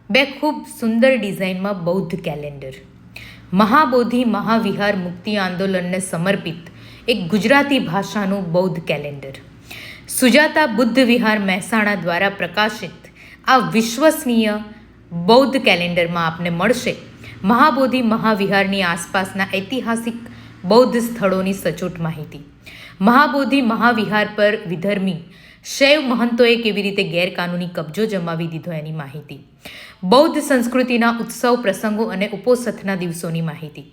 બે ખૂબ સુંદર ડિઝાઇનમાં બૌદ્ધ કેલેન્ડર. મહાબોધિ મહાવિહાર મુક્તિ આંદોલનને સમર્પિત એક ગુજરાતી ભાષાનું બૌદ્ધ કેલેન્ડર. સુજાતા બુદ્ધ વિહાર મહેસાણા દ્વારા પ્રકાશિત આ વિશ્વસનીય બૌદ્ધ કેલેન્ડરમાં આપને મળશે મહાબોધિ મહાવિહારની આસપાસના ઐતિહાસિક બૌદ્ધ સ્થળોની સચોટ માહિતી. મહાબોધિ મહાવિહાર પર વિધર્મી શૈવ મહંતોએ કેવી રીતે ગેરકાનૂની કબજો જમાવી દીધો એની માહિતી. બૌદ્ધ સંસ્કૃતિના ઉત્સવ પ્રસંગો અને ઉपोષથના દિવસોની માહિતી.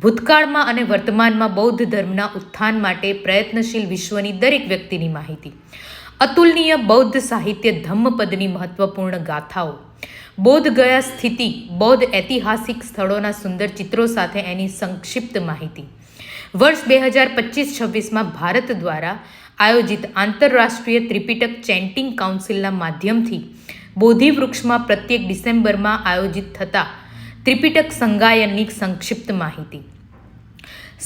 ભૂતકાળમાં અને વર્તમાનમાં બૌદ્ધ ધર્મના ઉત્થાન માટે પ્રયત્નશીલ વિશ્વની દરેક વ્યક્તિની માહિતી. અતુલનીય બૌદ્ધ સાહિત્ય ધમ્મપદની મહત્વપૂર્ણ ગાથાઓ. બોધ ગયા સ્થિતિ બૌદ્ધ ઐતિહાસિક સ્થળોના સુંદર ચિત્રો સાથે એની સંક્ષિપ્ત માહિતી. વર્ષ 2025-26માં ભારત દ્વારા આયોજિત આંતરરાષ્ટ્રીય ત્રિપિટક ચેન્ટિંગ કાઉન્સિલના માધ્યમથી બોધિવૃક્ષમાં પ્રત્યેક ડિસેમ્બરમાં આયોજિત થતા ત્રિપિટક સંગાયનની સંક્ષિપ્ત માહિતી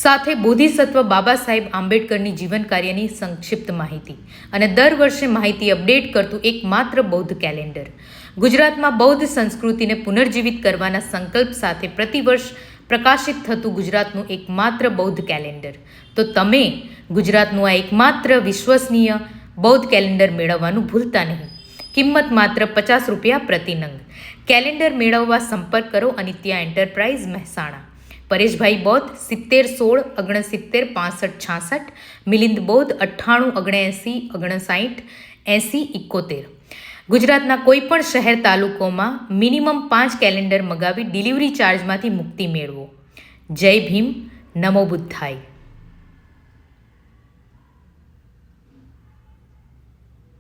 સાથે બોધિસત્વ બાબા સાહેબ આંબેડકરની જીવન કાર્યની સંક્ષિપ્ત માહિતી અને દર વર્ષે માહિતી અપડેટ કરતું એકમાત્ર બૌદ્ધ કેલેન્ડર. ગુજરાતમાં બૌદ્ધ સંસ્કૃતિને પુનર્જીવિત કરવાના સંકલ્પ સાથે પ્રતિવર્ષ પ્રકાશિત થતું ગુજરાતનું એકમાત્ર બૌદ્ધ કેલેન્ડર. તો તમે ગુજરાતનું આ એકમાત્ર વિશ્વસનીય બૌદ્ધ કેલેન્ડર મેળવવાનું ભૂલતા નહીં. કિંમત માત્ર 50 રૂપિયા પ્રતિ નંગ. કેલેન્ડર મેળવવા સંપર્ક કરો અનિત્યા એન્ટરપ્રાઇઝ મહેસાણા. પરેશભાઈ બૌદ્ધ 7016 69 65 66, મિલિંદ બૌદ્ધ 98 79 59 80 71. ગુજરાતના કોઈ પણ શહેર તાલુકોમાં મિનિમમ 5 કેલેન્ડર મગાવી ડિલિવરી ચાર્જમાંથી મુક્તિ મેળવો. જય ભીમ, નમો બુદ્ધાય.